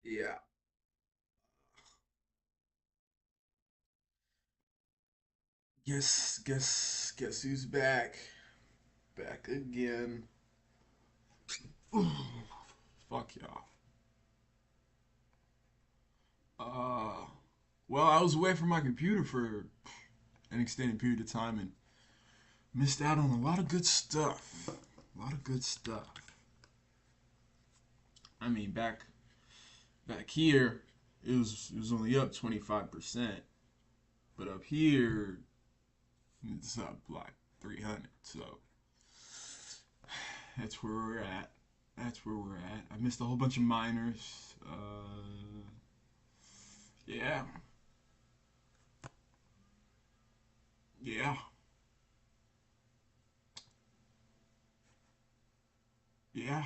Yeah. Guess who's back? Back again. Fuck y'all. Uh, well, I was away from my computer for an extended period of time and missed out on a lot of good stuff. A lot of good stuff. I mean, back here, it was only up 25%, but up here, it's up like 300. So that's where we're at. That's where we're at. I missed a whole bunch of minors. Yeah, yeah, yeah.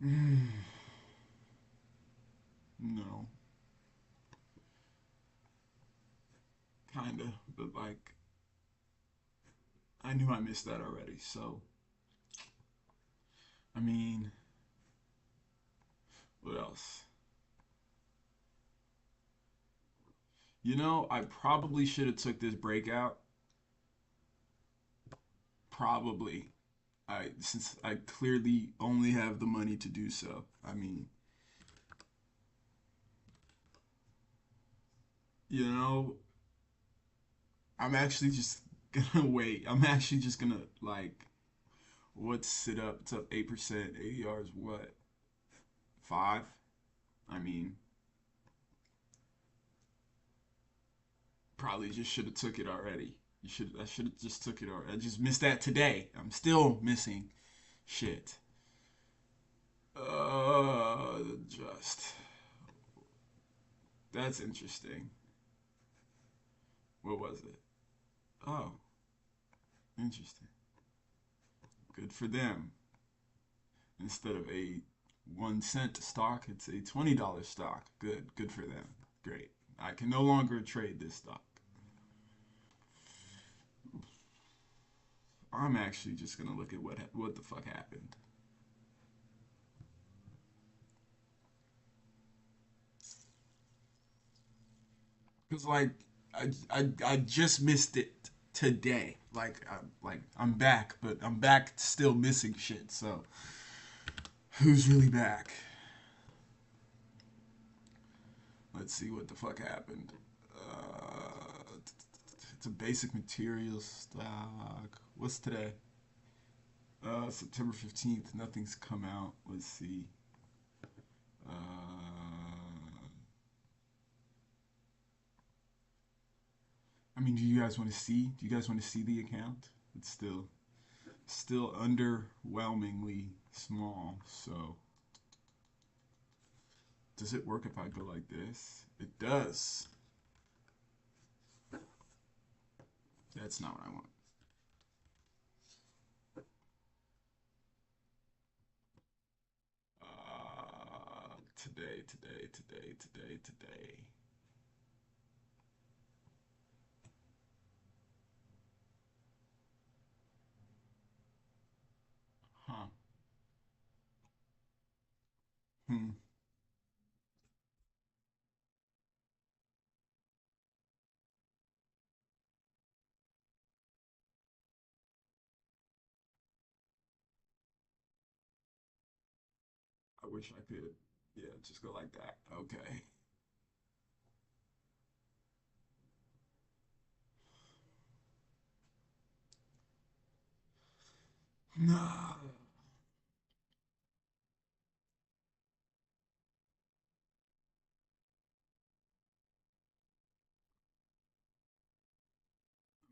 Mm, no, kinda, but like I knew I missed that already. So I mean, what else? I probably should have took this breakout. Probably. Since I clearly only have the money to do so. I mean, you know, I'm actually just gonna wait. I'm actually just gonna like what's it up? It's up 8%. ADR is what? 5? I mean, probably just should have took it already. I should have just took it already. I just missed that today. I'm still missing shit. Just that's interesting. What was it? Oh, interesting. Good for them. Instead of a 1 cent stock, it's a $20 stock. Good for them. Great. I can no longer trade this stock. I'm actually just gonna look at what the fuck happened. Cause like I just missed it today. I'm back, but I'm back still missing shit. So who's really back? Let's see what the fuck happened. It's a basic materials stock. What's today? September 15th. Nothing's come out. Let's see. Uh, I mean, do you guys want to see? Do you guys want to see the account? It's still underwhelmingly small. So does it work if I go like this? It does. That's not what I want. Today. Huh. Hmm. I wish I could. Yeah, just go like that. Okay. Nah.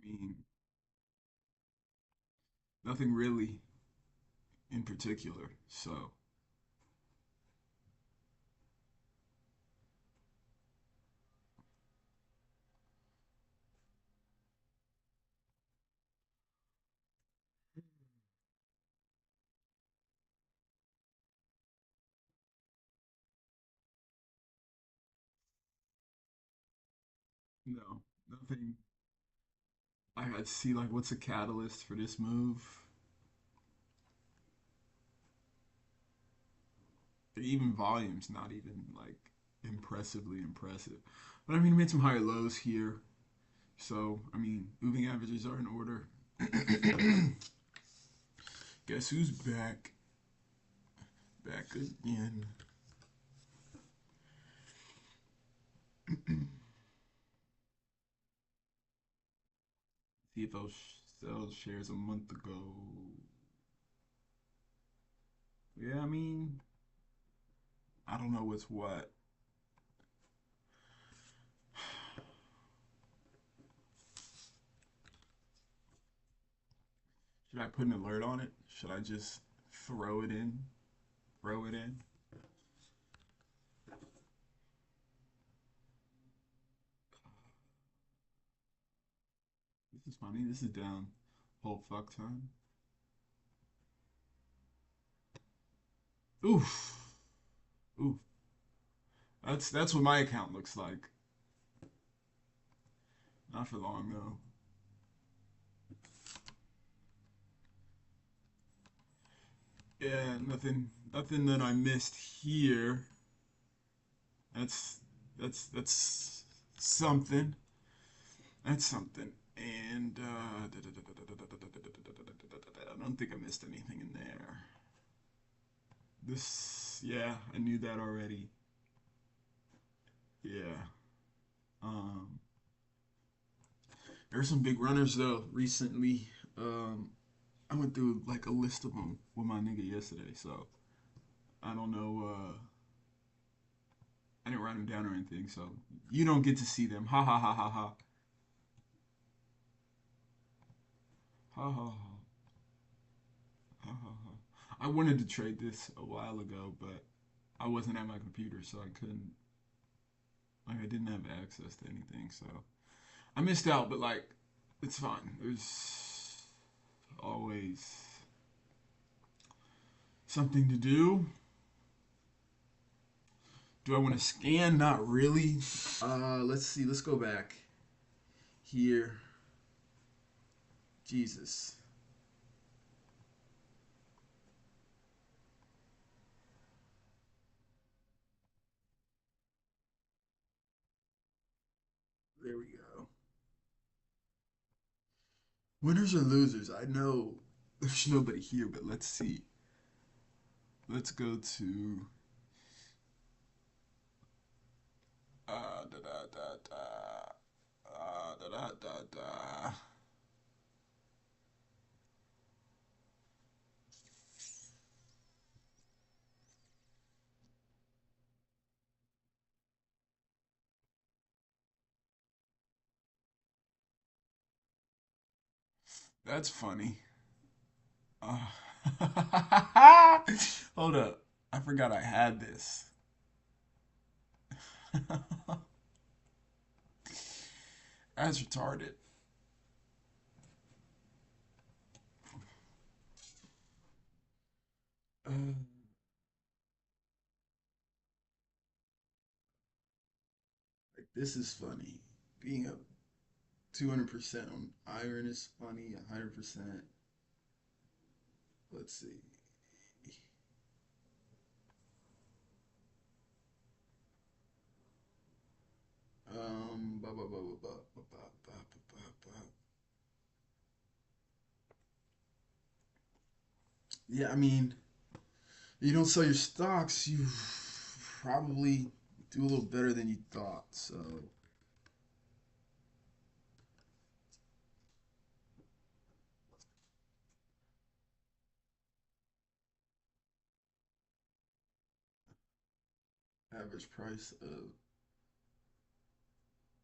I mean, nothing really in particular. So, no, nothing. I see like what's a catalyst for this move? even volume's not even like impressively impressive. But I mean, I made some higher lows here. So, I mean, moving averages are in order. Guess who's back? Back again. CFO sells shares a month ago. Yeah, I mean, I don't know what's what. Should I put an alert on it? Should I just throw it in? Throw it in? This is funny. This is down whole fuck time. Oof. Oof. That's what my account looks like. Not for long though. Yeah, nothing that I missed here. That's that's something. That's something. And I don't think I missed anything in there. This, yeah, I knew that already. Yeah. Um, there's some big runners though recently. Um, I went through like a list of them with my nigga yesterday, so I don't know. I didn't write them down or anything, so you don't get to see them. Ha ha ha ha ha ha ha ha ha ha. I wanted to trade this a while ago, but I wasn't at my computer, so I couldn't. Like, I didn't have access to anything, so I missed out. But like, it's fine. There's always something to do. Do I want to scan? Not really. Let's see. Let's go back here. Jesus. There we go. Winners or losers? I know there's nobody here, but let's see. Let's go to da da da da da da da da. That's funny. Uh, hold up. I forgot I had this. That's retarded. Uh, like, this is funny. Being up 200% on iron is funny. 100%. Let's see. Ba, ba, ba, ba, ba, ba, ba, ba, ba, ba. Yeah, I mean, you don't sell your stocks, you probably do a little better than you thought. So average price of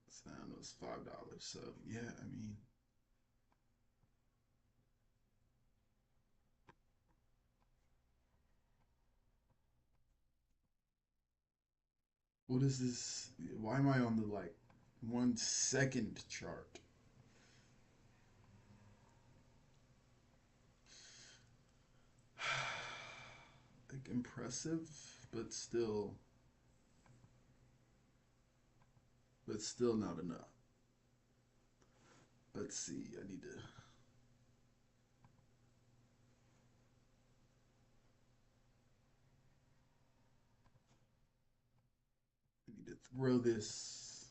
sound was $5. So yeah, I mean, what is this? Why am I on the like 1 second chart? Like impressive, but still, not enough. Let's see. I need to. throw this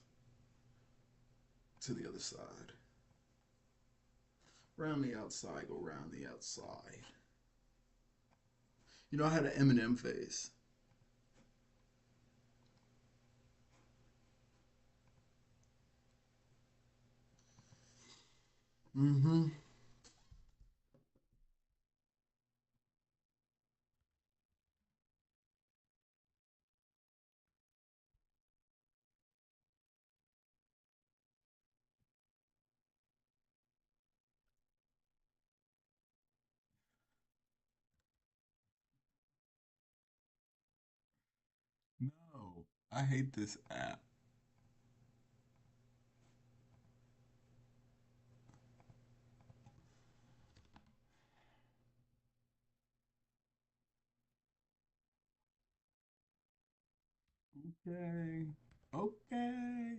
to the other side. Around the outside, go around the outside. You know, I had an Eminem phase. Mm-hmm. No, I hate this app. Okay. Okay.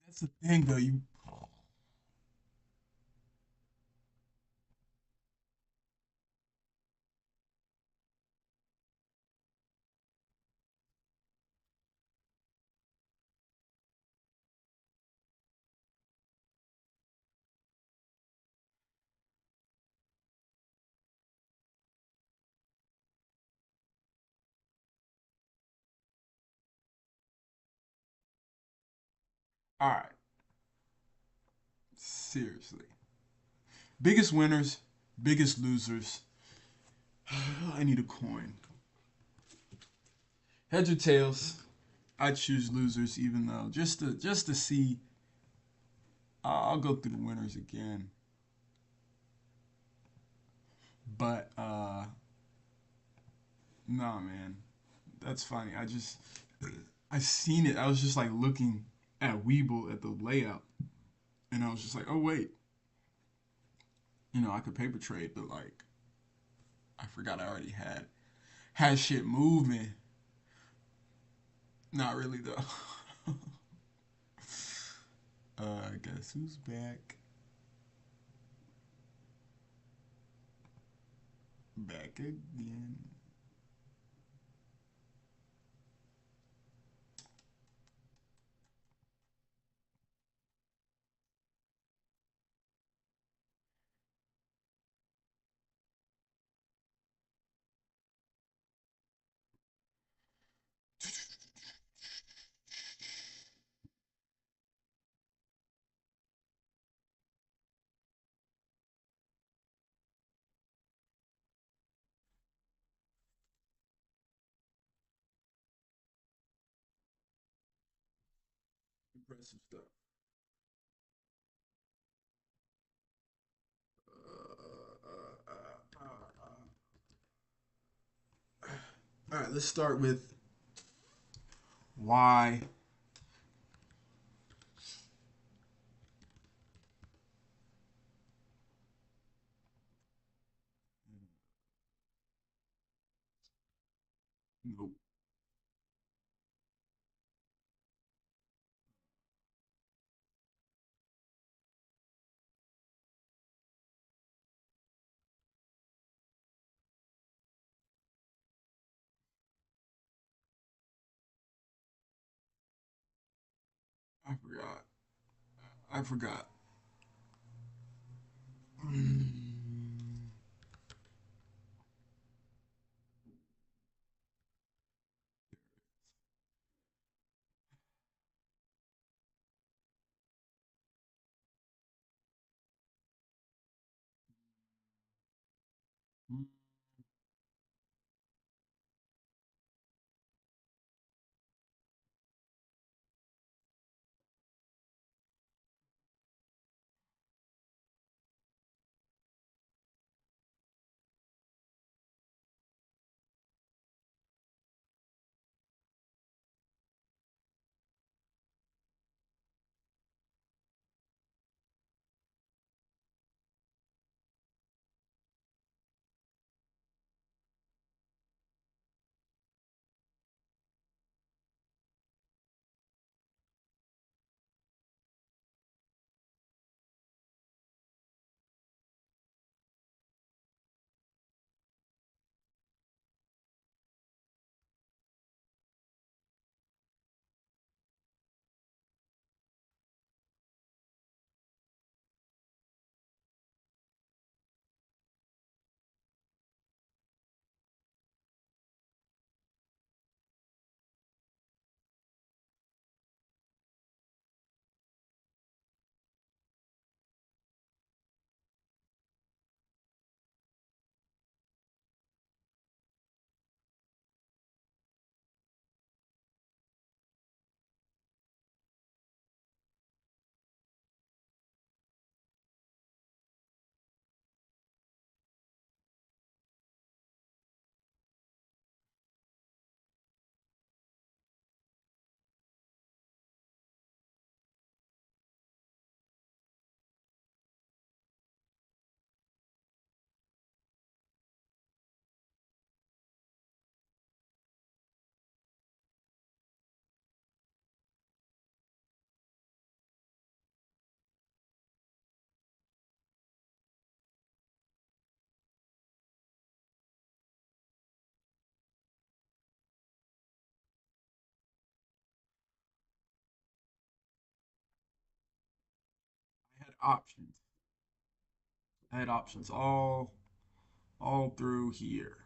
That's the thing, though. You all right? Seriously, biggest winners, biggest losers. I need a coin. Heads or tails? I choose losers, even though just to see. I'll go through the winners again, but nah, man, that's funny. I seen it. I was just like looking at Weeble at the layout, and I was just like, oh wait, I could paper trade, but like I forgot I already had shit moving. Not really though. I guess who's back? Back again. Impressive stuff. All right, let's start with why. Nope. I forgot. Mm. I had options. I had options all through here,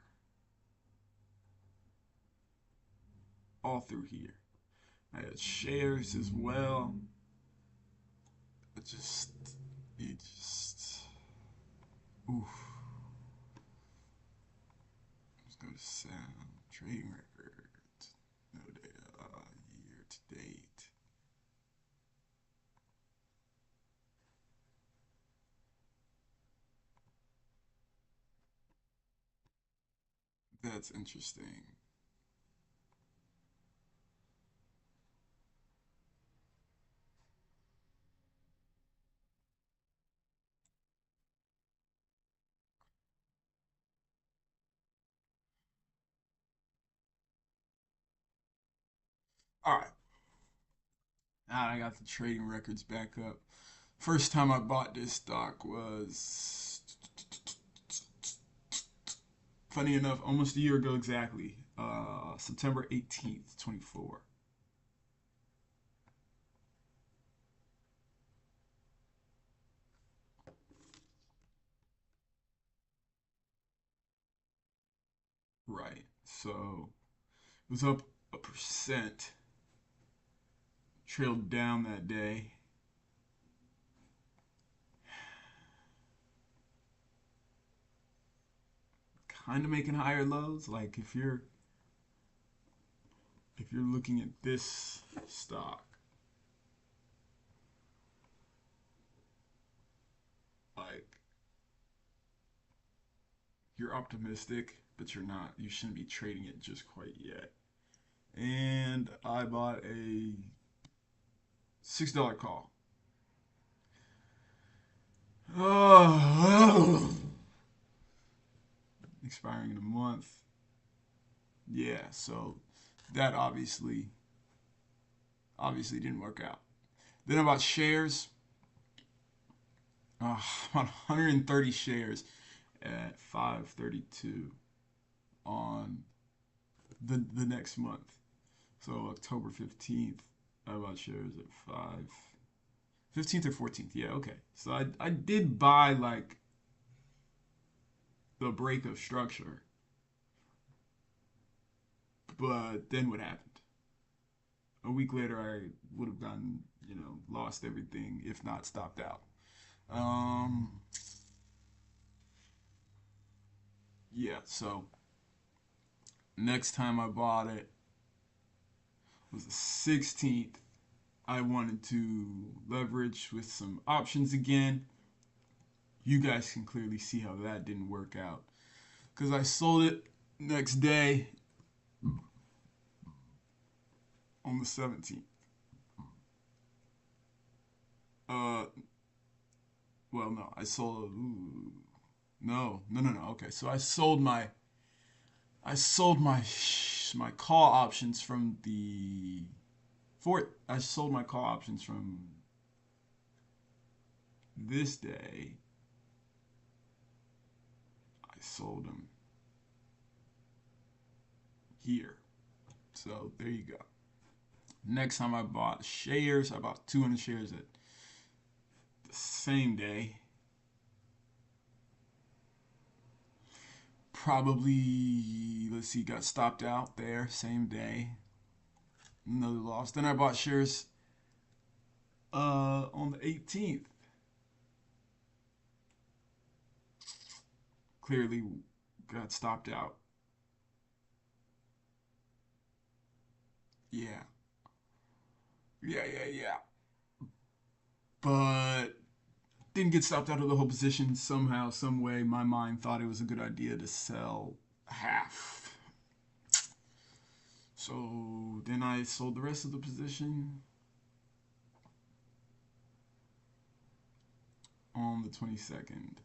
all through here. I had shares as well. It just, it just, oof. Let's go to sound trading record. No data. Year to date. That's interesting. All right. Now I got the trading records back up. First time I bought this stock was, funny enough, almost a year ago exactly. September 18th, 24. Right. So it was up a percent, trailed down that day. Kind of making higher lows. Like if you're looking at this stock, like you're optimistic, but you're not. You shouldn't be trading it just quite yet. And I bought a $6 call. Oh, expiring in a month. Yeah, so that obviously didn't work out. Then I bought shares, about 130 shares at 532 on the next month. So October 15th, I bought shares at 5. 15th or 14th. Yeah, okay. So I did buy like the break of structure, but then what happened? A week later, I would have gotten, lost everything if not stopped out. Um, yeah, so next time I bought it was the 16th. I wanted to leverage with some options again. You guys can clearly see how that didn't work out because I sold it next day on the 17th. Uh, well, no, I sold. Ooh, no, no, no, no. Okay, so I sold my call options from the fourth. I sold my call options from this day. I sold them here. So there you go. Next time I bought shares, I bought 200 shares at the same day. Probably, let's see, got stopped out there, same day. Another loss. Then I bought shares on the 18th. Clearly got stopped out. Yeah. Yeah, yeah, yeah. But didn't get stopped out of the whole position. Somehow, some way, my mind thought it was a good idea to sell half. So then I sold the rest of the position on the 22nd.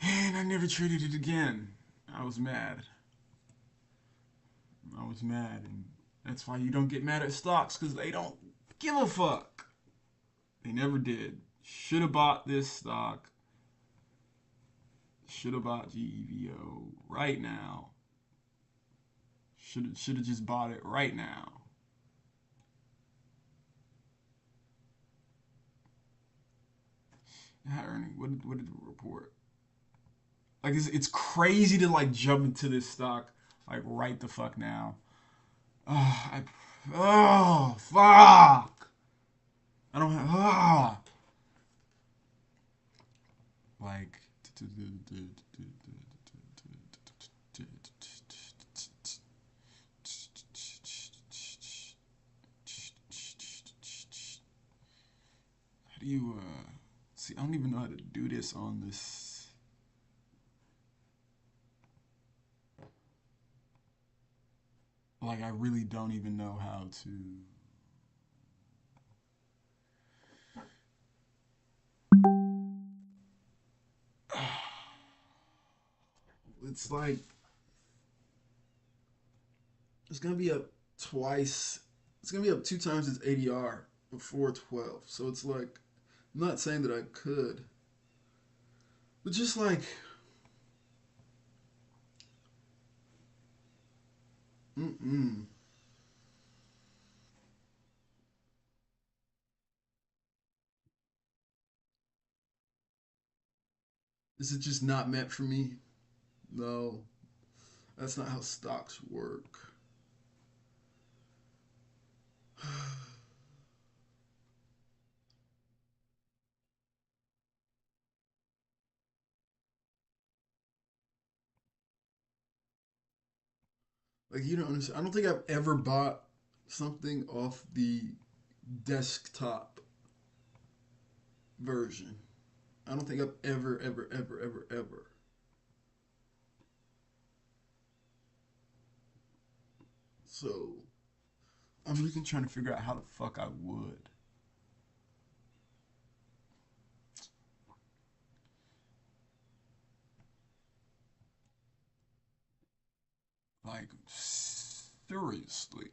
And I never traded it again. I was mad. I was mad. And that's why you don't get mad at stocks, because they don't give a fuck. They never did. Should have bought this stock. Should have bought GEVO right now. Should have just bought it right now. Earning. What did the report? Like it's crazy to like jump into this stock like right the fuck now. Oh fuck! I don't have like. How do you see? I don't even know how to do this on this. Like I really don't even know how to. It's like it's gonna be up twice. It's gonna be up two times its ADR before 12. So it's like I'm not saying that I could, but just like mm-mm. Is it just not meant for me? No, that's not how stocks work. Like you don't understand. I don't think I've ever bought something off the desktop version. I don't think I've ever. So I'm really trying to figure out how the fuck I would. Like seriously.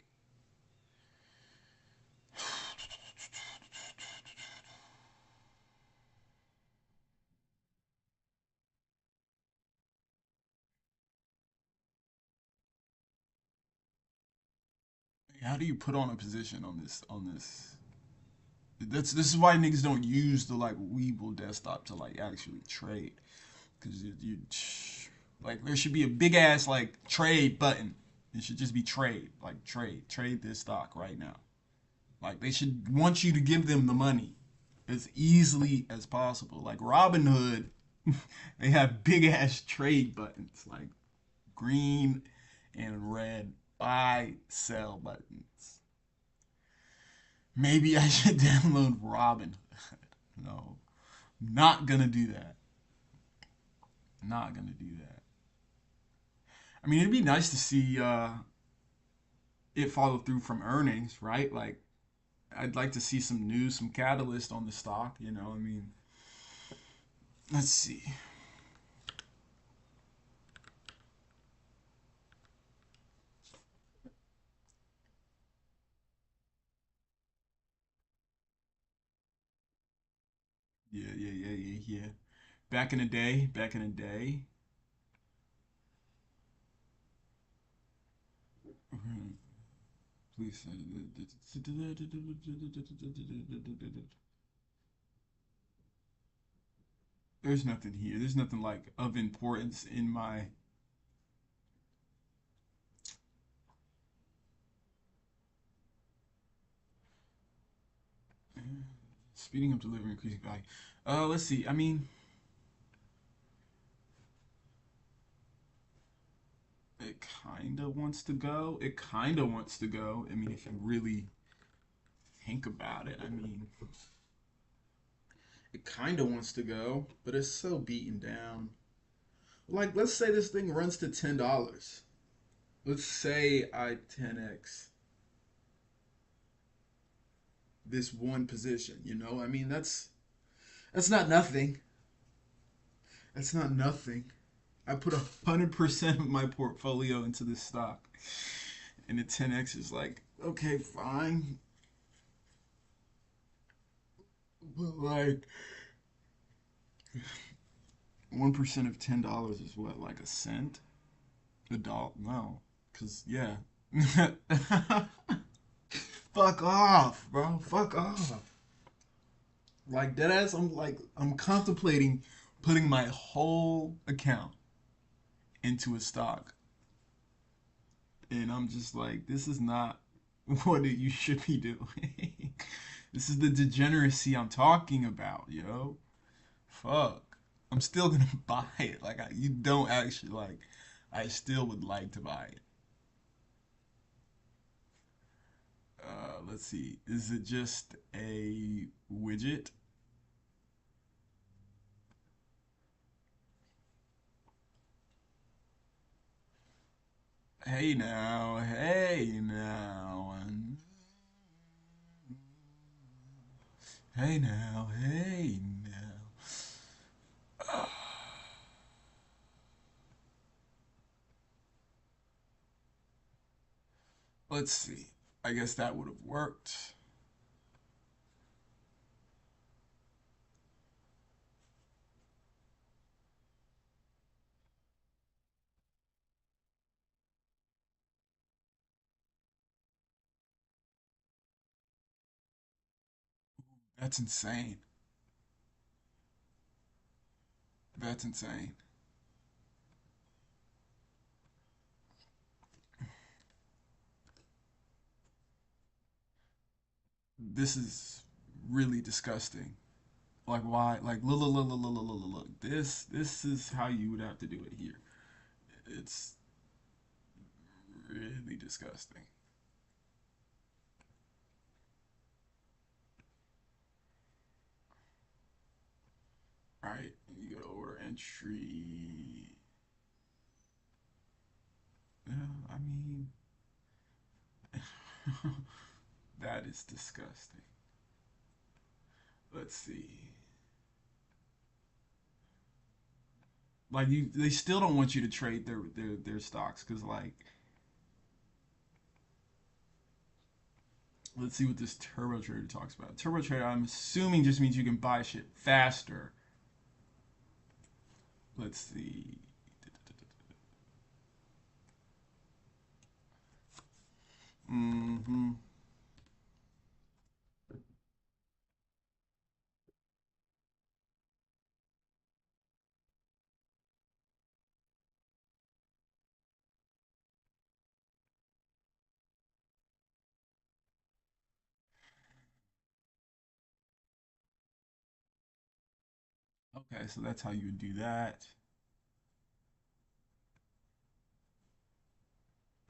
How do you put on a position on this? This is why niggas don't use the like Weeble desktop to like actually trade, because you like there should be a big ass like trade button. It should just be trade, like trade this stock right now. Like they should want you to give them the money as easily as possible. Like Robinhood, they have big ass trade buttons, like green and red buy sell buttons. Maybe I should download Robinhood. No, not gonna do that. Not gonna do that. I mean, it'd be nice to see it follow through from earnings, right? Like, I'd like to see some news, some catalyst on the stock. I mean, let's see. Yeah, yeah, yeah, yeah, yeah. Back in the day. Please. There's nothing here. There's nothing like of importance in my. Speeding up delivery, increasing value. Let's see. I mean, it kind of wants to go. It kind of wants to go. I mean, if you really think about it, I mean, it kind of wants to go, but it's so beaten down. Like, let's say this thing runs to $10. Let's say I 10x this one position. I mean, that's not nothing. That's not nothing. I put 100% of my portfolio into this stock, and the 10x is like, okay, fine, but like 1% of $10 is what, like a cent, a dollar? No, cause yeah, fuck off, bro, fuck off. Like deadass, I'm contemplating putting my whole account into a stock, and I'm just like, this is not what you should be doing. This is the degeneracy I'm talking about, yo. Fuck. I'm still gonna buy it. Like you don't actually like. I still would like to buy it. Let's see. Is it just a widget? Hey now, hey now. Let's see. I guess that would have worked. That's insane. That's insane. This is really disgusting. Like why? Like look. This is how you would have to do it here. It's really disgusting. Right? You go to order entry. Yeah, I mean, that is disgusting. Let's see. Like they still don't want you to trade their stocks because like, let's see what this turbo trader talks about. Turbo trader, I'm assuming just means you can buy shit faster. Let's see. Okay, so that's how you would do that.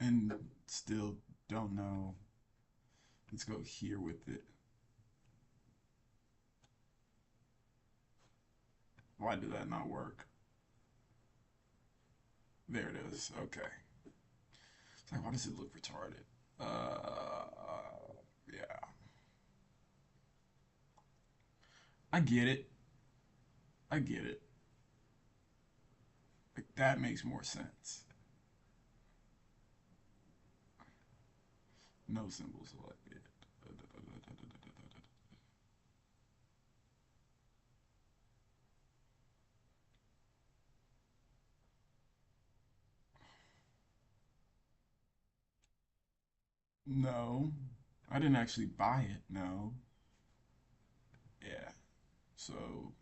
And still don't know. Let's go here with it. Why did that not work? There it is. Okay. It's like, why does it look retarded? Yeah. I get it. I get it. Like, that makes more sense. No symbols selected. No. I didn't actually buy it. No. Yeah. So,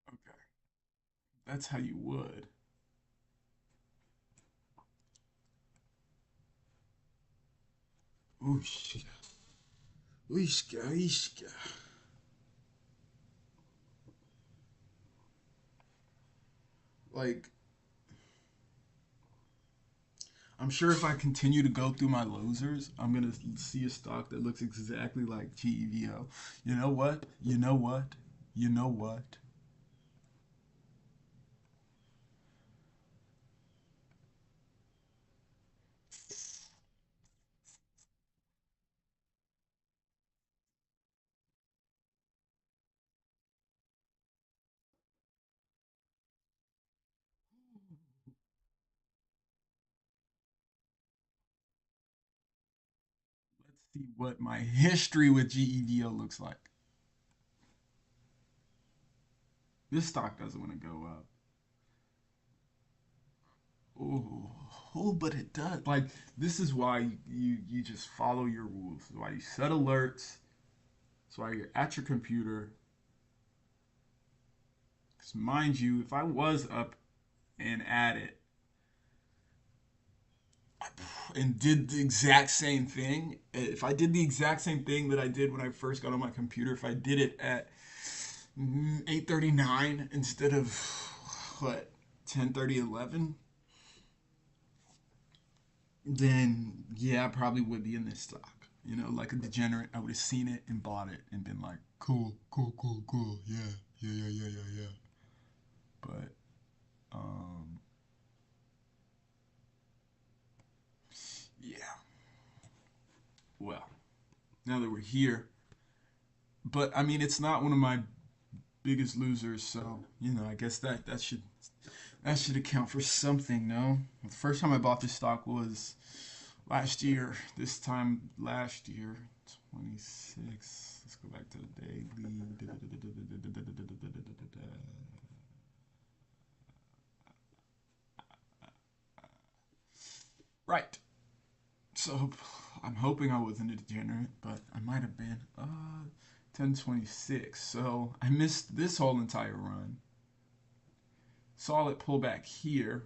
okay. That's how you would. Oosh. Ooshka, ooshka. Like, I'm sure if I continue to go through my losers, I'm gonna see a stock that looks exactly like GEVO. You know what? You know what? You know what? Let's see what my history with GEVO looks like. This stock doesn't want to go up. Oh, oh, but it does. Like, this is why you just follow your rules. This is why you set alerts. That's why you're at your computer. Because mind you, if I was up and at it and did the exact same thing, if I did the exact same thing that I did when I first got on my computer, if I did it at 8:39 instead of what 10:30, 11, then yeah, I probably would be in this stock. You know, like a degenerate, I would have seen it and bought it and been like, cool, cool, cool, cool, yeah, yeah, yeah, yeah, yeah, yeah. But um, yeah. Well, now that we're here, but I mean, it's not one of my biggest losers, so you know, I guess that should account for something. No, the first time I bought this stock was last year. This time last year, 26. Let's go back to the daily. Right. So I'm hoping I wasn't a degenerate, but I might have been. 1026. So I missed this whole entire run. Saw it pull back here,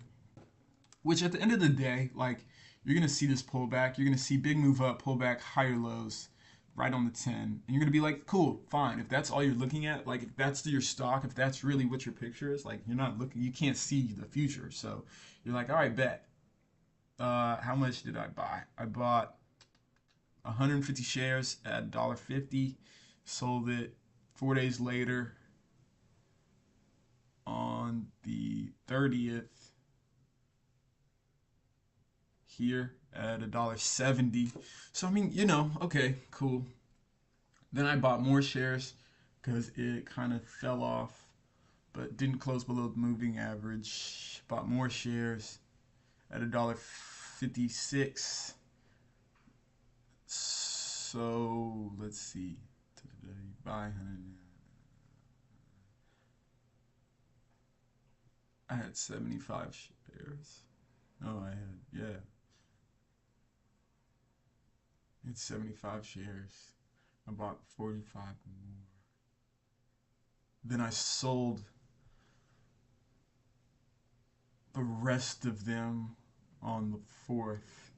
which at the end of the day, like you're gonna see this pullback. You're gonna see big move up, pull back, higher lows, right on the 10, and you're gonna be like, cool, fine. If that's all you're looking at, like if that's your stock, if that's really what your picture is, like you're not looking, you can't see the future. So you're like, all right, bet. How much did I buy? I bought 150 shares at $1.50. Sold it 4 days later on the 30th here at $1.70. So I mean, okay, cool. Then I bought more shares because it kind of fell off, but didn't close below the moving average. Bought more shares at $1.56. So let's see. Today, buy. I had 75 shares. Oh, I had, yeah, it's 75 shares. I bought 45 more. Then I sold the rest of them on the 4th.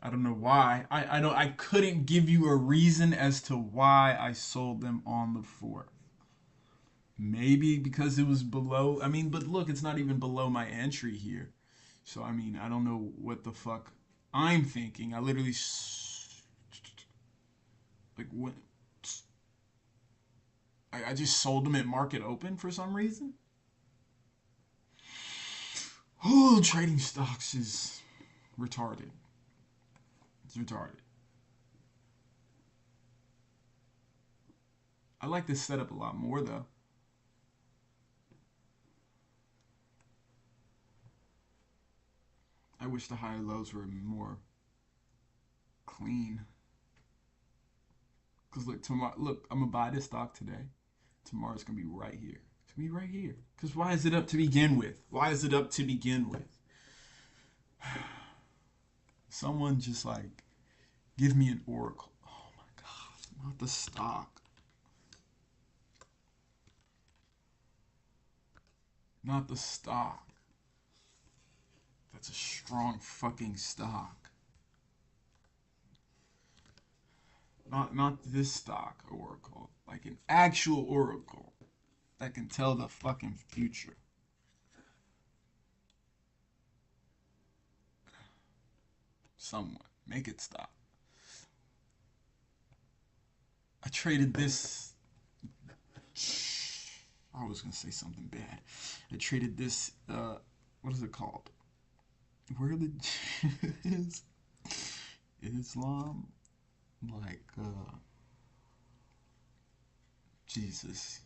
I don't know why. I don't. I couldn't give you a reason as to why I sold them on the fourth. Maybe because it was below. I mean, but look, it's not even below my entry here. So I mean, I don't know what the fuck I'm thinking. I literally like what I just sold them at market open for some reason. Oh, trading stocks is retarded. It's retarded. I like this setup a lot more though. I wish the high lows were more clean. Cause look, tomorrow, look, I'm gonna buy this stock today. Tomorrow's gonna be right here. It's gonna be right here. Cause why is it up to begin with? Why is it up to begin with? Someone just like give me an oracle. Oh my god, not the stock, not the stock. That's a strong fucking stock. Not this stock oracle. Like an actual oracle that can tell the fucking future. Someone make it stop. I traded this. I was gonna say something bad. I traded this. What is it called? Where the is Islam? Like Jesus.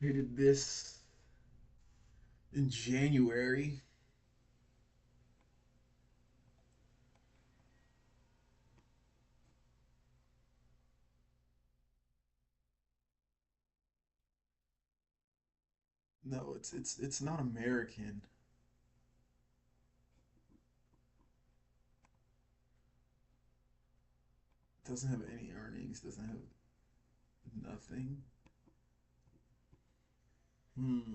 Traded this in January. No, it's not American. It doesn't have any earnings. Doesn't have nothing. Hmm.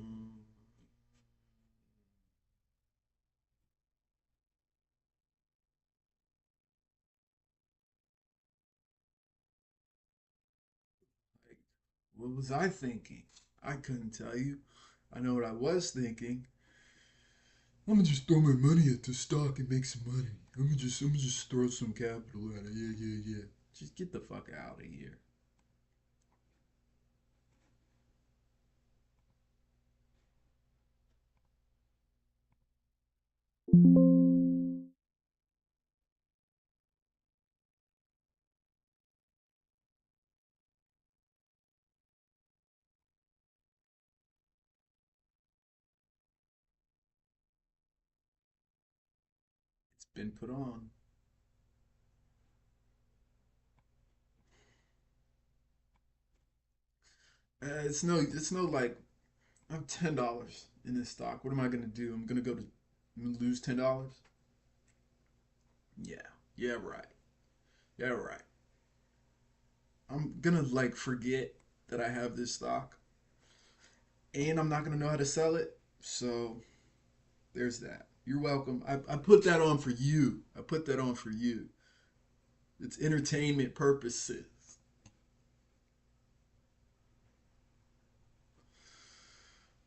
Like, what was I thinking? I couldn't tell you. I know what I was thinking. I'm gonna just throw my money at the stock and make some money. I'm gonna just throw some capital at it. Yeah, yeah, yeah. Just get the fuck out of here. It's been put on. It's no like I have $10 in this stock. What am I gonna do? I'm gonna lose $10. Yeah, yeah, right. Yeah, right. I'm gonna like forget that I have this stock, and I'm not gonna know how to sell it. So there's that. You're welcome. I put that on for you. I put that on for you. It's entertainment purposes.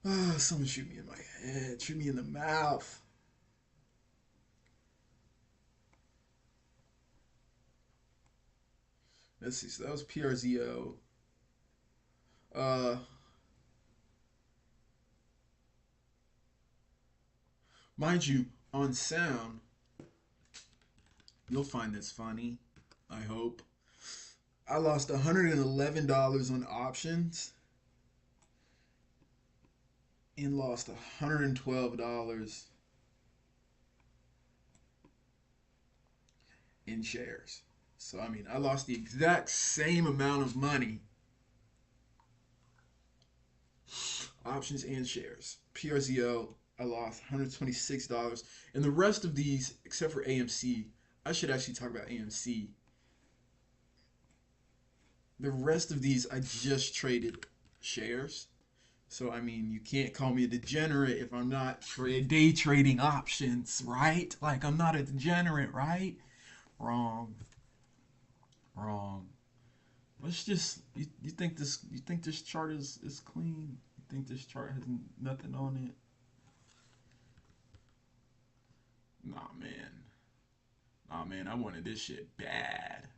Ah, someone shoot me in my head. Shoot me in the mouth. Let's see. So that was PRZO. Uh, Mind you, on sound, you'll find this funny. I hope. I lost $111 on options and lost $112 in shares. So I mean, I lost the exact same amount of money, options and shares. PRZO, I lost $126, and the rest of these, except for AMC, I should actually talk about AMC. The rest of these, I just traded shares. So I mean, you can't call me a degenerate if I'm not day trading options, right? Like I'm not a degenerate, right? Wrong, wrong. Let's just you think this chart is clean? You think this chart has nothing on it? Nah, man. Nah, man. I wanted this shit bad.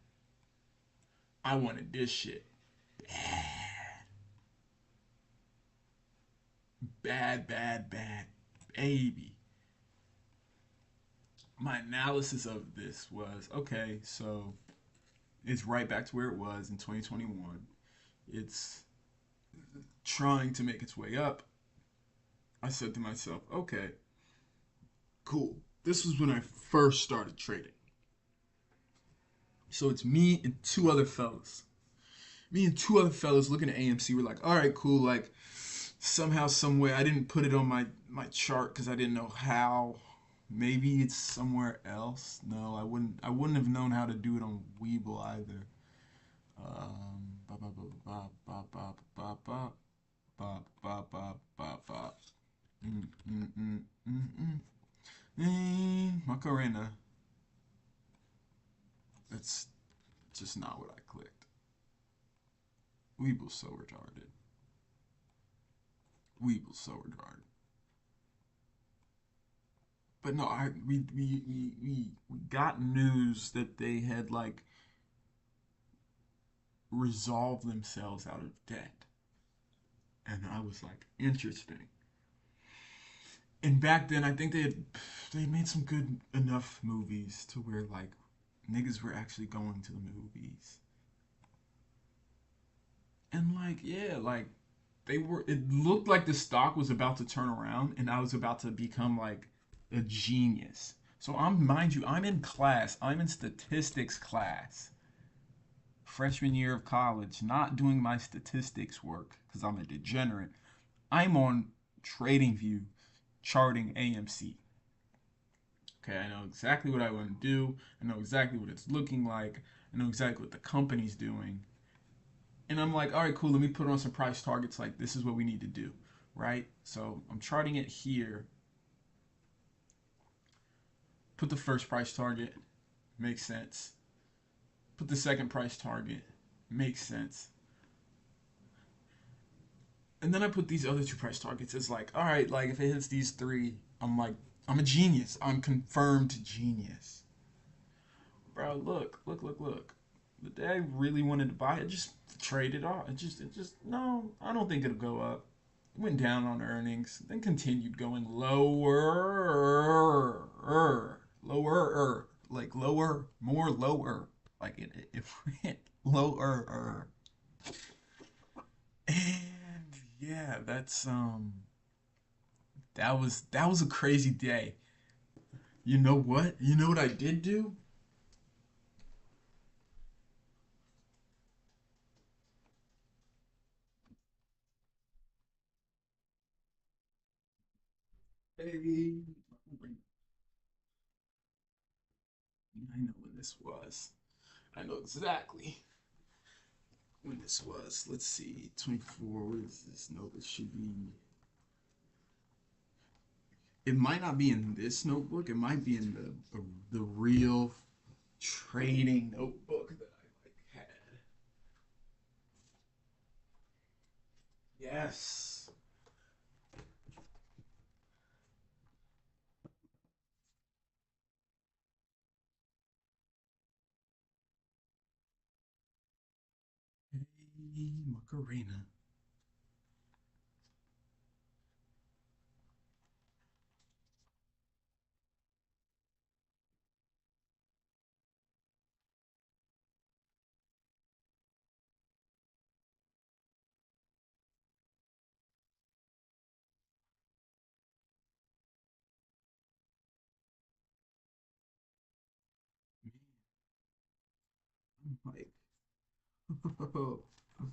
I wanted this shit bad, bad, bad, bad, baby. My analysis of this was okay. So it's right back to where it was in 2021. It's trying to make its way up. I said to myself, okay, cool. This was when I first started trading. So it's me and two other fellas. Me and two other fellas looking at AMC. We're like, all right, cool. Like somehow, some way, I didn't put it on my chart because I didn't know how. Maybe it's somewhere else. No, I wouldn't. I wouldn't have known how to do it on Weeble either. Bop, bop, bop, bop, bop, bop, bop, bop, bop, bop, bop, bop. Mm, mm, mm, mm, mm. Macarena. That's just not what I clicked. Weeble's so retarded. Weeble's so retarded. But no, we got news that they had like resolved themselves out of debt, and I was like, interesting. And back then, I think they made some good enough movies to where like niggas were actually going to the movies, and like yeah, like they were. It looked like the stock was about to turn around, and I was about to become like a genius. So I'm, mind you, I'm in class. I'm in statistics class, freshman year of college, not doing my statistics work because I'm a degenerate. I'm on TradingView charting AMC. Okay, I know exactly what I want to do. I know exactly what it's looking like. I know exactly what the company's doing. And I'm like, all right, cool, let me put on some price targets. Like, this is what we need to do, right? So I'm charting it here. Put the first price target, makes sense. Put the second price target, makes sense. And then I put these other two price targets. It's like, all right, like if it hits these three, I'm like, I'm a genius. I'm confirmed genius. Bro, look. The day I really wanted to buy it, just trade it off. No, I don't think it'll go up. It went down on earnings, then continued going lower, like lower, more lower. Like it went lower. And yeah, that was a crazy day. You know what? You know what I did do? Hey, I know when this was. I know exactly when this was. Let's see, 24. What is this? No, it should be. It might not be in this notebook. It might be in the real trading notebook that I like had. Yes. Hey, Macarena. I'm like, I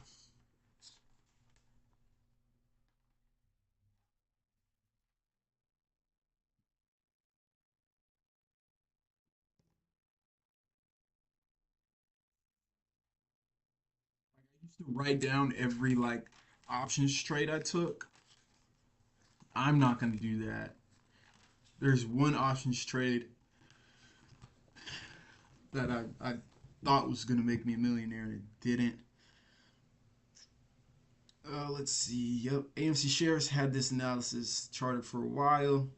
used to write down every like options trade I took. I'm not going to do that. There's one options trade that I thought was going to make me a millionaire and it didn't. Let's see. Yep, AMC shares had this analysis charted for a while.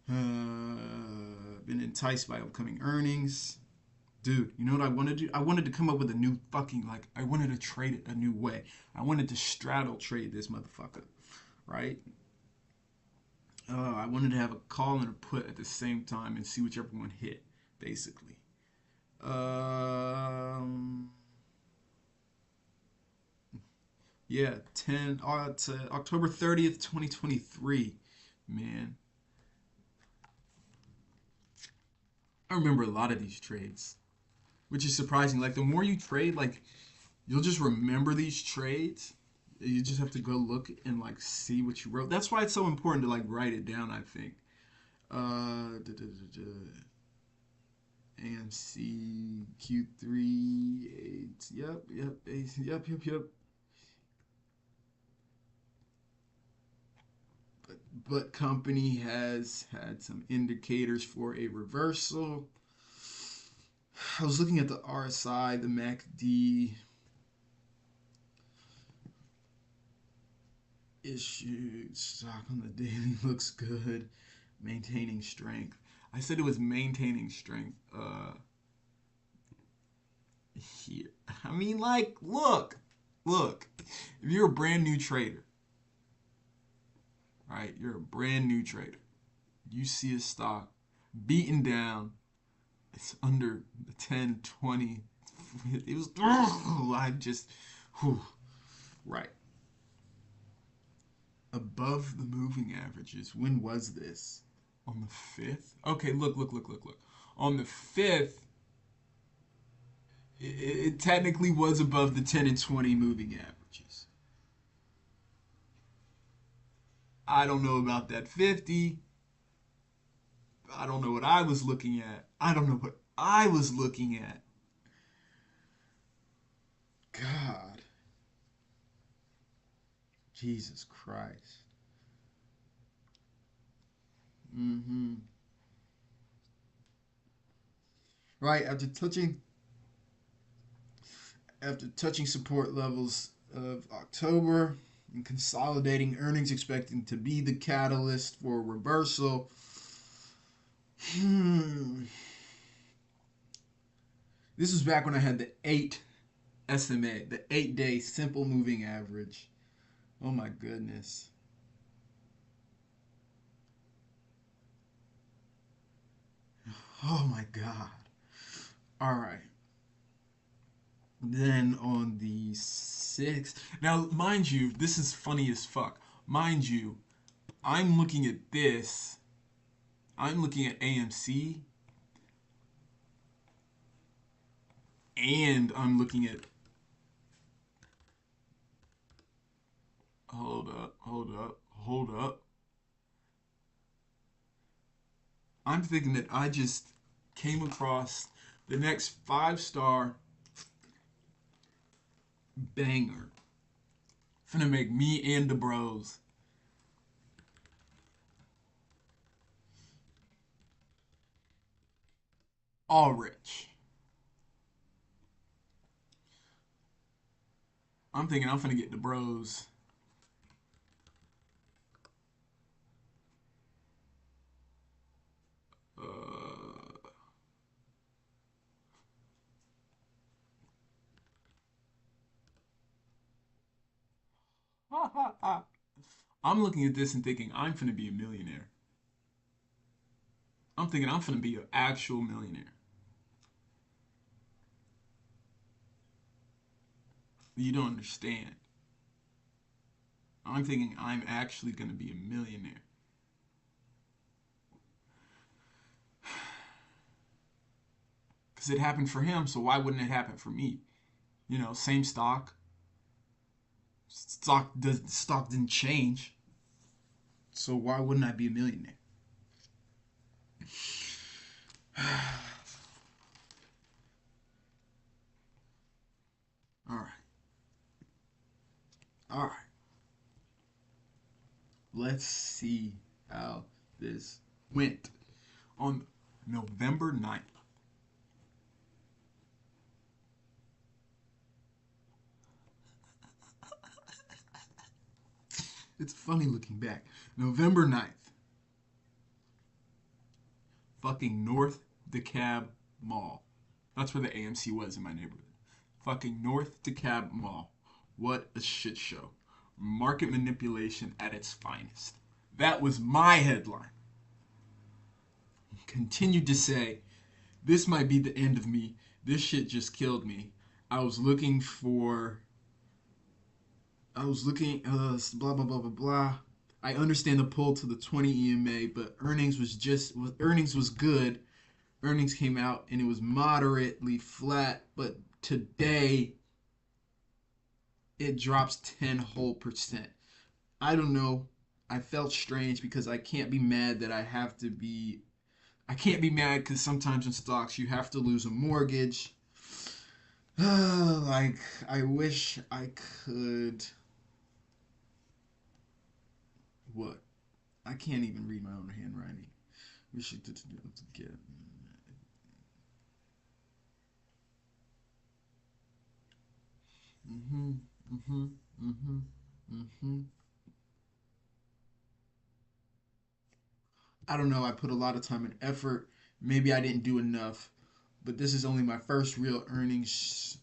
Been enticed by upcoming earnings. Dude, you know what I wanted to do? I wanted to come up with a new fucking, like, I wanted to trade it a new way. I wanted to straddle trade this motherfucker, right? I wanted to have a call and a put at the same time and see whichever one hit, basically. Um, yeah, to October 30th, 2023. Man, I remember a lot of these trades, which is surprising. Like, the more you trade, like, you'll just remember these trades. You just have to go look and, like, see what you wrote. That's why it's so important to, like, write it down, I think. AMC Q3 8. Yep. But company has had some indicators for a reversal. I was looking at the RSI, the MACD issued stock on the daily looks good, maintaining strength. I said it was maintaining strength. Here, I mean, like, look. If you're a brand new trader, right? You're a brand new trader. You see a stock beaten down. It's under the 10, 20. It was, I just, whew, right. Above the moving averages. When was this? On the 5th? Okay, look. On the 5th, it technically was above the 10 and 20 moving averages. I don't know about that 50. I don't know what I was looking at. I don't know what I was looking at. God. Jesus Christ. Mm-hmm. Right, after touching support levels of October and consolidating earnings expecting to be the catalyst for reversal. This was back when I had the 8 SMA, the 8-day simple moving average. Oh my goodness. Oh my God. All right. Then on the 6th. Now, mind you, this is funny as fuck. Mind you, I'm looking at this. I'm looking at AMC. And I'm looking at. Hold up. I'm thinking that I just came across the next 5-star banger. Finna make me and the bros all rich. I'm thinking I'm finna get the bros. Uh, I'm looking at this and thinking I'm finna be a millionaire. I'm thinking I'm finna be an actual millionaire. You don't understand. I'm thinking I'm actually gonna be a millionaire. Because it happened for him, so why wouldn't it happen for me? Same stock. Stock didn't change. So why wouldn't I be a millionaire? All right. All right. let's see how this went. On November 9th, it's funny looking back. November 9th, fucking North DeKalb Mall. That's where the AMC was in my neighborhood. Fucking North DeKalb Mall. What a shit show. Market manipulation at its finest. That was my headline. Continued to say, this might be the end of me. This shit just killed me. I was looking for. I was looking. Blah, blah, blah, blah, blah. I understand the pull to the 20 EMA, but earnings was good. Earnings came out and it was moderately flat, but today it drops 10 whole percent. I don't know. I felt strange because I can't be mad that I can't be mad because sometimes in stocks you have to lose a mortgage. Like, I wish I could. What? I can't even read my own handwriting. Wish I could get. Mm-hmm. Mm-hmm. Mm-hmm. Mm-hmm. I don't know. I put a lot of time and effort. Maybe I didn't do enough, but this is only my first real earnings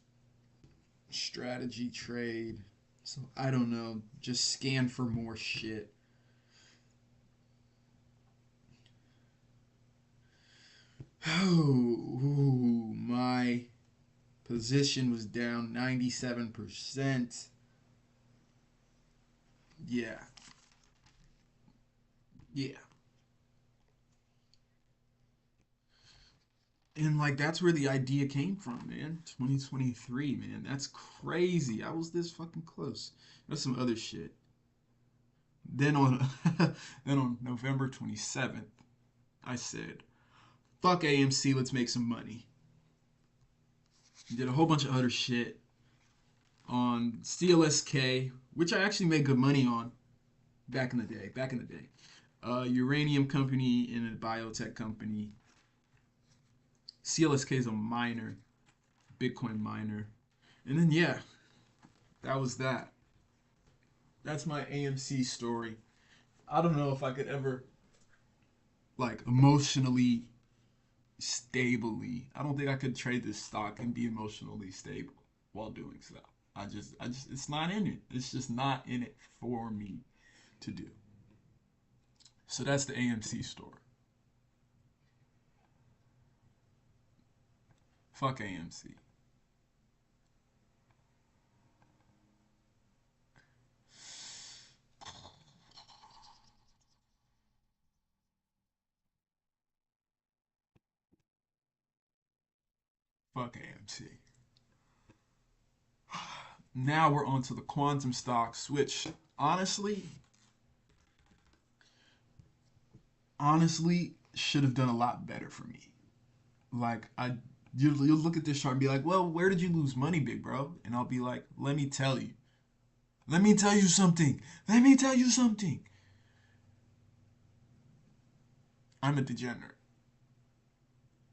strategy trade. So I don't know. Just scan for more shit. Oh, my position was down 97%. Yeah. Yeah. And like that's where the idea came from, man. 2023, man. That's crazy. I was this fucking close. That's some other shit. Then on then on November 27th, I said, "Fuck AMC, let's make some money." Did a whole bunch of other shit on CLSK, which I actually made good money on back in the day. Back in the day, uranium company and a biotech company. CLSK is a miner, Bitcoin miner, and then yeah, that was that. That's my AMC story. I don't know if I could ever like emotionally stably. I don't think I could trade this stock and be emotionally stable while doing so. It's not in it. It's just not in it for me to do. So that's the AMC story. Fuck AMC. Fuck AMC. Now we're on to the quantum stocks, which honestly, honestly should have done a lot better for me. Like you'll look at this chart and be like, well, where did you lose money, big bro? And I'll be like, let me tell you. Let me tell you something. Let me tell you something. I'm a degenerate.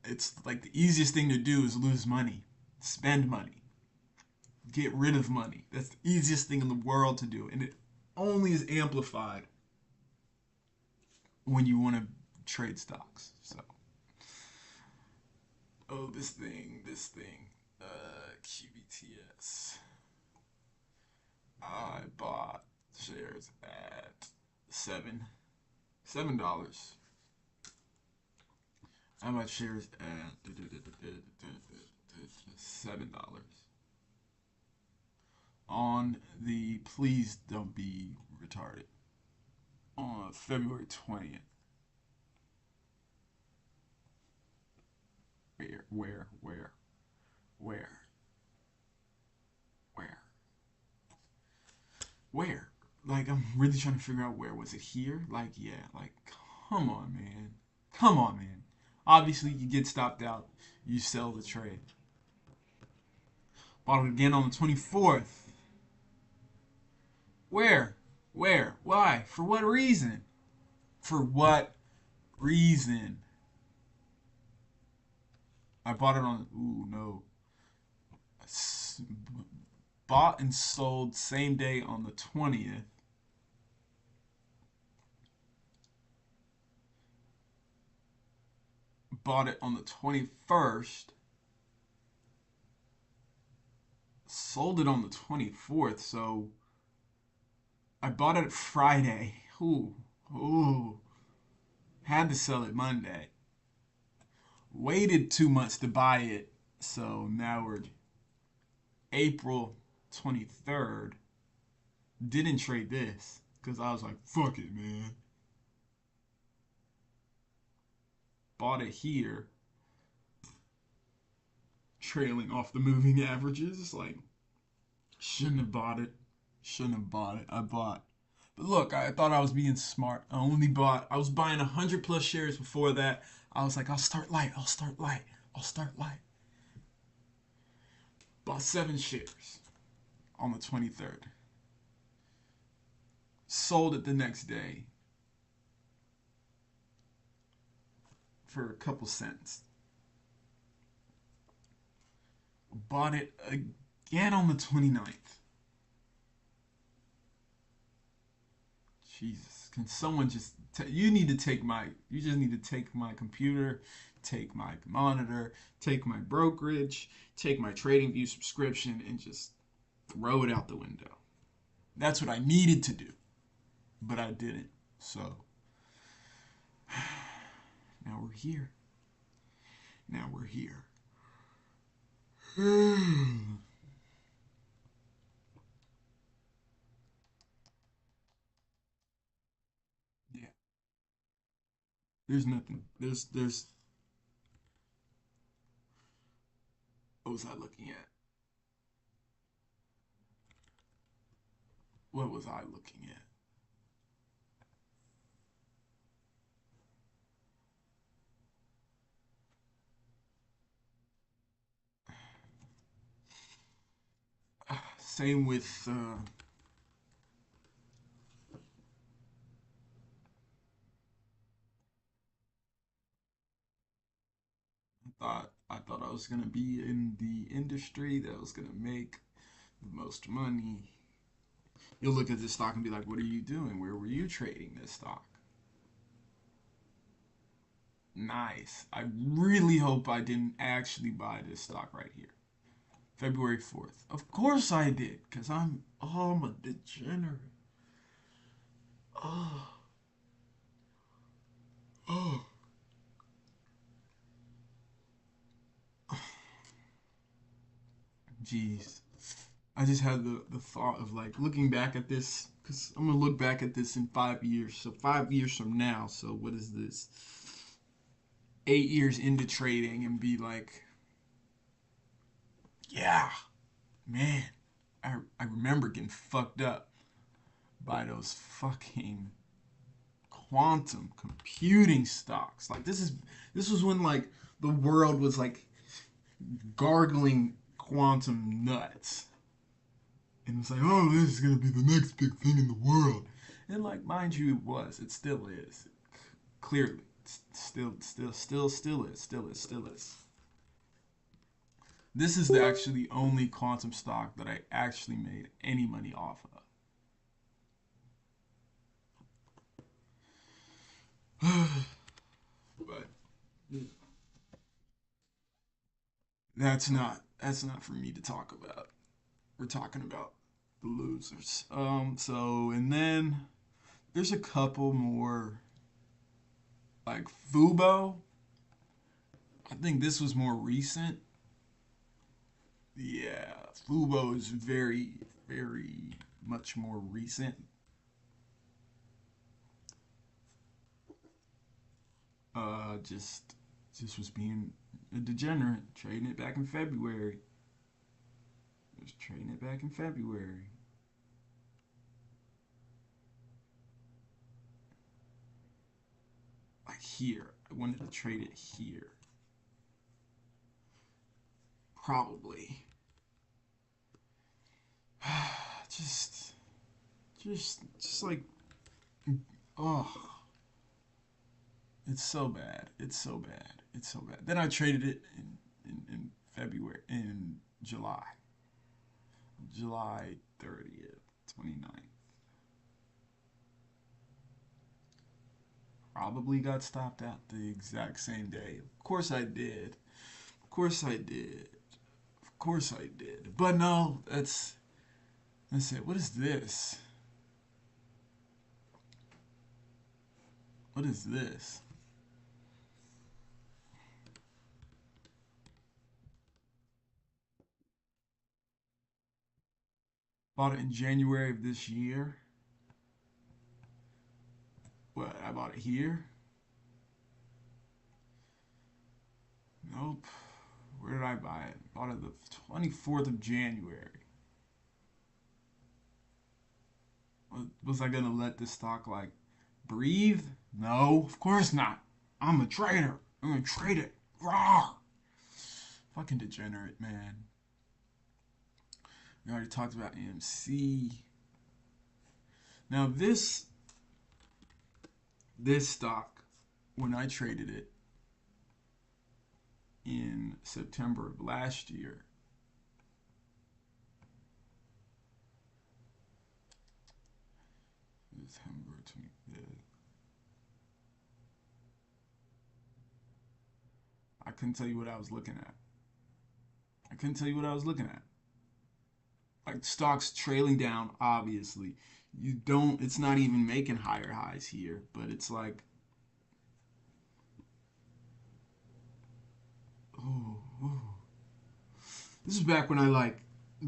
It's like the easiest thing to do is lose money, spend money, get rid of money. That's the easiest thing in the world to do. And it only is amplified when you want to trade stocks. So, oh, this thing, QBTS. I bought shares at $7. I bought shares at $7 on the please don't be retarded on February 20th. Where, where, where, where? Like I'm really trying to figure out where was it here? Like yeah, like come on, man, come on, man. Obviously, you get stopped out, you sell the trade. Bought it again on the 24th. Where? Where? What? Why? For what reason? For what reason? I bought it on. Ooh, no. Bought and sold same day on the 20th. Bought it on the 21st. Sold it on the 24th. So I bought it Friday. Ooh. Ooh. Had to sell it Monday. Waited 2 months to buy it. So now we're April 23rd. Didn't trade this because I was like, fuck it, man. Bought it here, trailing off the moving averages. Like, shouldn't have bought it. Shouldn't have bought it. I bought. But look, I thought I was being smart. I was buying 100 plus shares before that. I was like, I'll start light. I'll start light. I'll start light. Bought 7 shares on the 23rd. Sold it the next day for a couple cents. Bought it again on the 29th. Jesus, can someone just you need to take my you just need to take my computer, take my monitor, take my brokerage, take my TradingView subscription and just throw it out the window. That's what I needed to do, but I didn't. So now we're here. Now we're here. Yeah. There's nothing. There's what was I looking at? What was I looking at? Same with I thought I was gonna be in the industry that was gonna make the most money. You'll look at this stock and be like, "What are you doing? Where were you trading this stock?" Nice. I really hope I didn't actually buy this stock right here. February 4th. Of course I did, because I'm a degenerate. Oh, oh, jeez. I just had the thought of like looking back at this, because I'm going to look back at this in 5 years. So 5 years from now, so what is this? 8 years into trading and be like, yeah, man, I remember getting fucked up by those fucking quantum computing stocks. Like this was when like the world was like gargling quantum nuts. And it's like, oh, this is gonna be the next big thing in the world. And like, mind you, it was. It still is. Clearly, it's still is. This is the actually only quantum stock that I actually made any money off of. But that's not for me to talk about. We're talking about the losers. So and then there's a couple more like Fubo. I think this was more recent. Yeah, Fubo is very much more recent. Just was being a degenerate, trading it back in February. Just trading it back in February. Like here, I wanted to trade it here. Probably. just, just like Oh, it's so bad. It's so bad. It's so bad. Then I traded it in February, in July. July 30th, 29th. Probably got stopped out the exact same day. Of course I did. Of course I did. Of course I did. But no, that's it. What is this? What is this? Bought it in January of this year. What? I bought it here? Nope. Where did I buy it? Bought it the 24th of January. Was I gonna let this stock like breathe? No, of course not. I'm a trader. I'm gonna trade it. Rawr! Fucking degenerate, man. We already talked about AMC. Now this stock, when I traded it in September of last year, September 25th, I couldn't tell you what I was looking at. I couldn't tell you what I was looking at. Like stocks trailing down, obviously. You don't, it's not even making higher highs here, but it's like, oh, oh. This is back when I like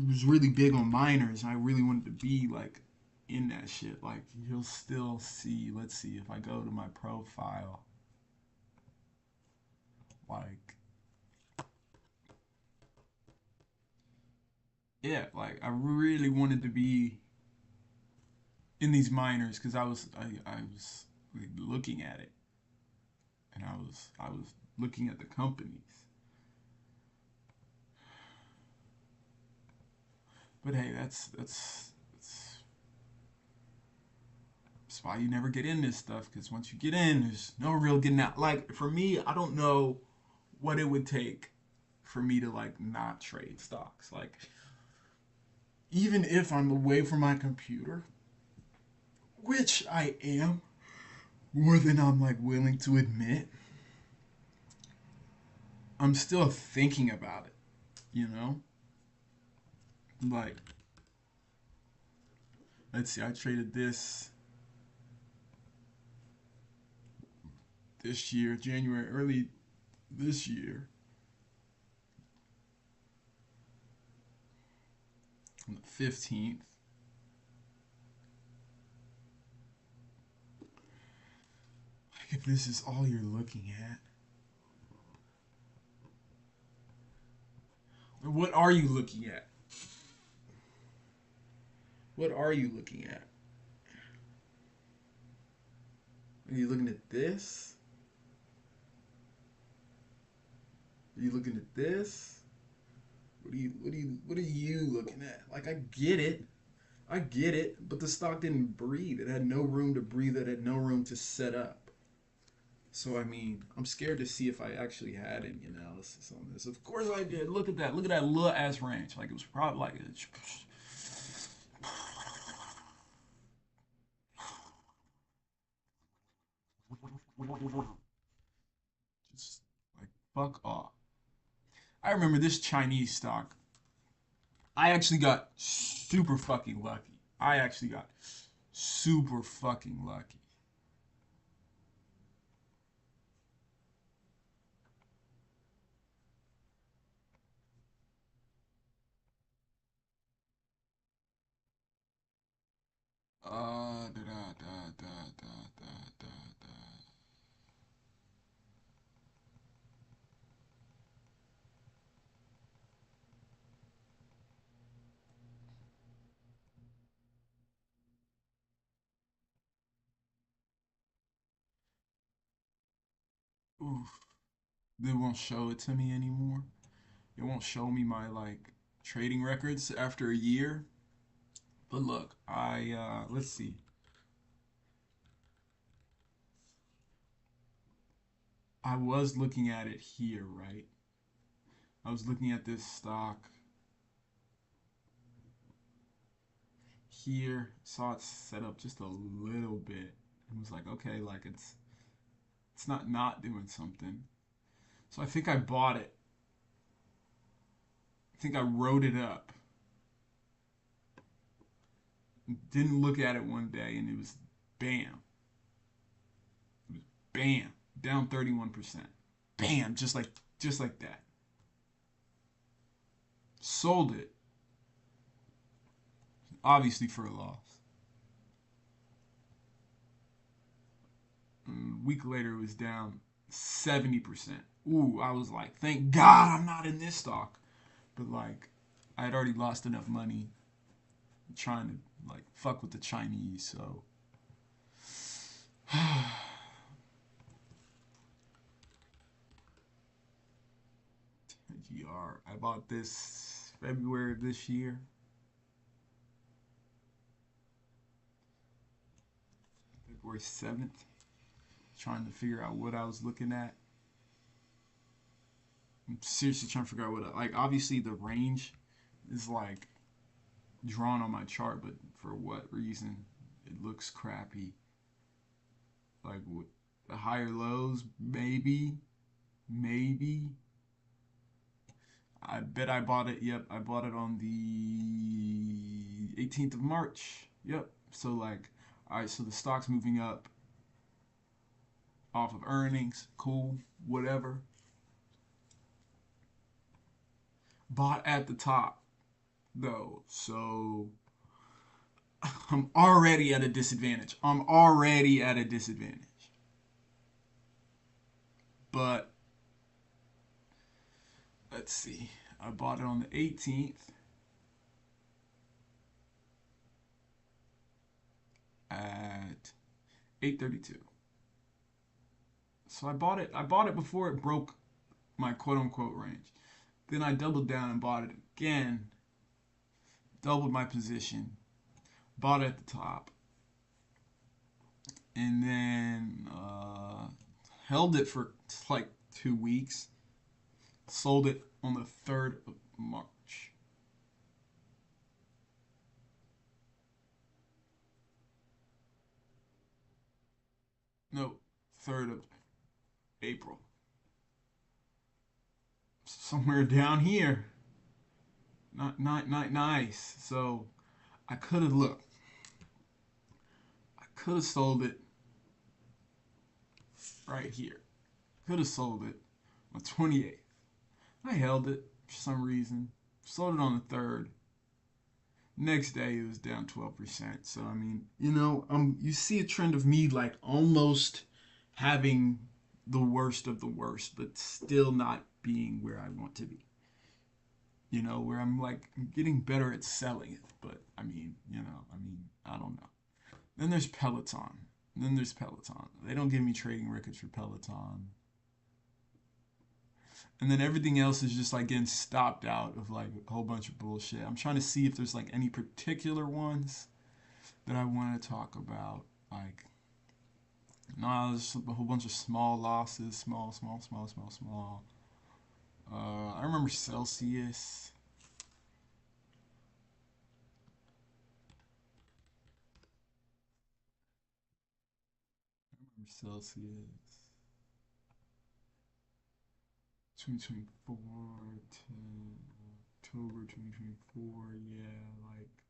was really big on miners and I really wanted to be like in that shit. Like you'll still see, let's see if I go to my profile, like yeah, like I really wanted to be in these miners because I was like, looking at it and I was looking at the companies. But hey, that's why you never get in this stuff because once you get in, there's no real getting out. Like for me, I don't know what it would take for me to like not trade stocks. Like even if I'm away from my computer, which I am more than I'm like willing to admit, I'm still thinking about it, you know? Like let's see, I traded this year, January, early this year, on the 15th. Like if this is all you're looking at, what are you looking at? What are you looking at? Are you looking at this? Are you looking at this? What are you looking at? Like I get it. I get it, but the stock didn't breathe. It had no room to breathe. It had no room to set up. So I mean, I'm scared to see if I actually had any analysis on this. Of course I did. Look at that. Look at that little ass range. Like it was probably like just like fuck off. I remember this Chinese stock. I actually got super fucking lucky. I actually got super fucking lucky. Da da da da da da da da. Oof. They won't show it to me anymore. It won't show me my like trading records after a year. But look, I let's see. I was looking at it here, right? I was looking at this stock here, saw it set up just a little bit, and was like, okay, like it's not doing something. So I think I bought it. I think I wrote it up. Didn't look at it one day, and it was bam, bam, down 31%. Bam, just like that. Sold it, obviously for a loss. And a week later, it was down 70%. Ooh, I was like, thank God I'm not in this stock. But like, I had already lost enough money trying to like fuck with the Chinese, so GR. I bought this February of this year. February 7th. Trying to figure out what I was looking at. I'm seriously trying to figure out what like obviously the range is like drawn on my chart, but for what reason it looks crappy. Like what the higher lows, maybe. I bet I bought it. Yep, I bought it on the 18th of March. Yep. So like, all right. So the stock's moving up off of earnings. Cool. Whatever. Bought at the top though. So I'm already at a disadvantage. I'm already at a disadvantage. But let's see. I bought it on the 18th at 8:32. So I bought it before it broke my quote unquote range. Then I doubled down and bought it again, doubled my position, bought it at the top, and then held it for like 2 weeks, sold it on the 3rd of March. No, 3rd of April. Somewhere down here. Not nice. So I could have looked. I could have sold it right here. Could have sold it on 28th. I held it for some reason. Sold it on the 3rd. Next day it was down 12%. So I mean, you see a trend of me like almost having the worst of the worst, but still not being where I want to be. Where I'm like getting better at selling it, but I don't know. Then there's Peloton. They don't give me trading records for Peloton. And then everything else is just like getting stopped out of like a whole bunch of bullshit. I'm trying to see if there's like any particular ones that I want to talk about. Like, no, there's a whole bunch of small losses, small. I remember Celsius. I remember Celsius. 2024 to October 2024. Yeah, like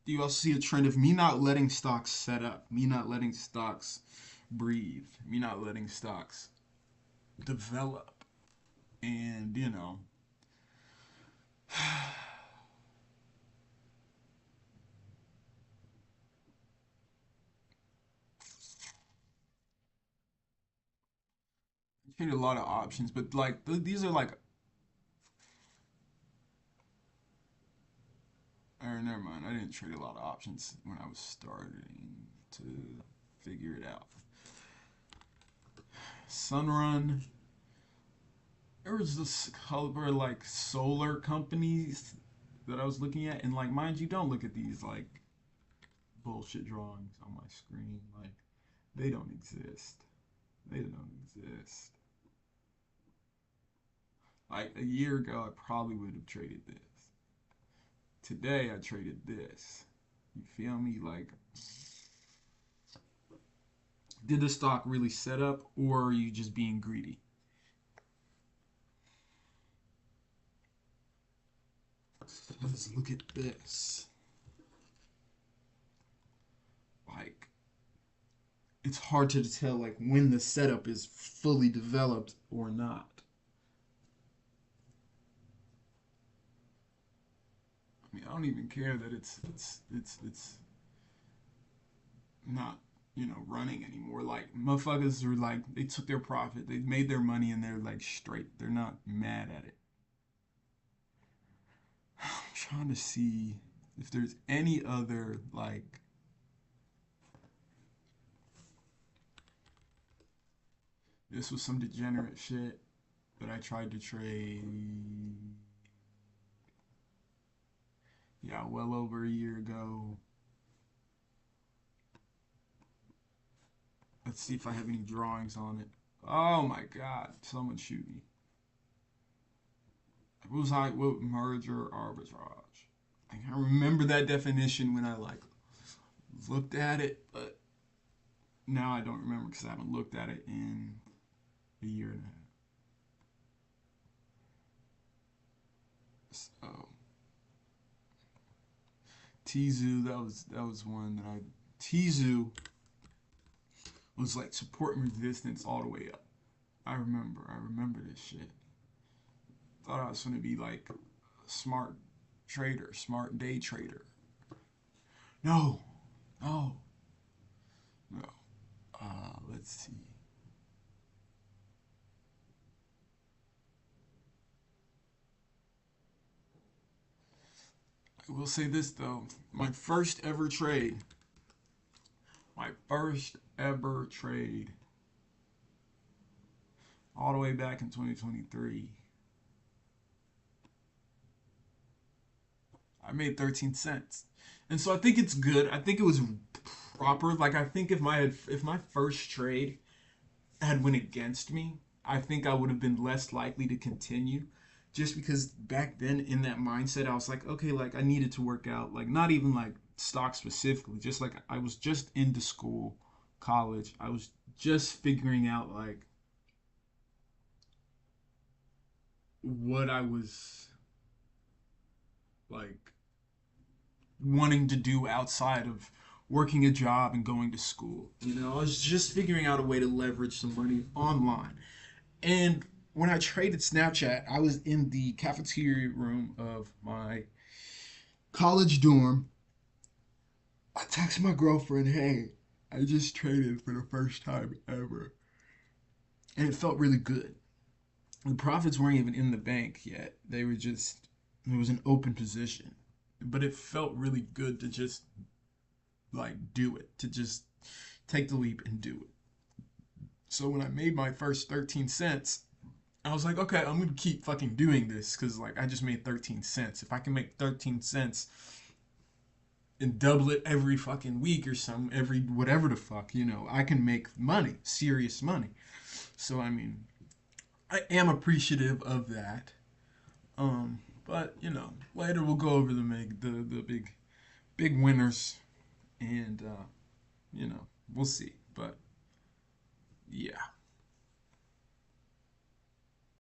you also see a trend of me not letting stocks set up, me not letting stocks breathe, me not letting stocks develop. And, I traded a lot of options, but like these are like, or never mind, I didn't trade a lot of options when I was starting to figure it out. Sunrun, there was this couple like solar companies that I was looking at, and like, mind you, don't look at these like bullshit drawings on my screen. Like, they don't exist. They don't exist. Like a year ago, I probably would have traded this. Today, I traded this. You feel me? Like, did the stock really set up, or are you just being greedy? Let's look at this. Like, it's hard to tell like when the setup is fully developed or not. I mean, I don't even care that it's not running anymore. Like motherfuckers are like they took their profit, they made their money, and they're like straight. They're not mad at it. I'm trying to see if there's any other like this was some degenerate shit that I tried to trade. Yeah, well over a year ago. Let's see if I have any drawings on it. Oh my god, someone shoot me. What was I? What merger arbitrage? Like, I remember that definition when I like looked at it, but now I don't remember because I haven't looked at it in a year and a half. So Tizu, that was one that I Tizu was like support and resistance all the way up. I remember this shit. Thought I was gonna be like a smart trader, smart day trader. No, no, no. Let's see. I will say this though. My first ever trade, all the way back in 2023, I made 13 cents. And so I think it's good. I think it was proper. Like I think if my first trade had went against me, I think I would have been less likely to continue. Just because back then in that mindset, I was like, okay, like I needed to work out. Like not even like stock specifically, just like I was just into school, college. I was just figuring out like what I was like wanting to do outside of working a job and going to school. I was just figuring out a way to leverage some money online. And when I traded Snapchat, I was in the cafeteria room of my college dorm. I texted my girlfriend, hey, I just traded for the first time ever. And it felt really good. The profits weren't even in the bank yet. It was an open position. But it felt really good to just like do it, to just take the leap and do it. So when I made my first 13 cents, I was like, okay, I'm gonna keep fucking doing this because like I just made 13 cents. If I can make 13 cents and double it every fucking week or some every whatever the fuck, I can make money, serious money. So I mean, I am appreciative of that. But later we'll go over the big winners, and we'll see. But yeah.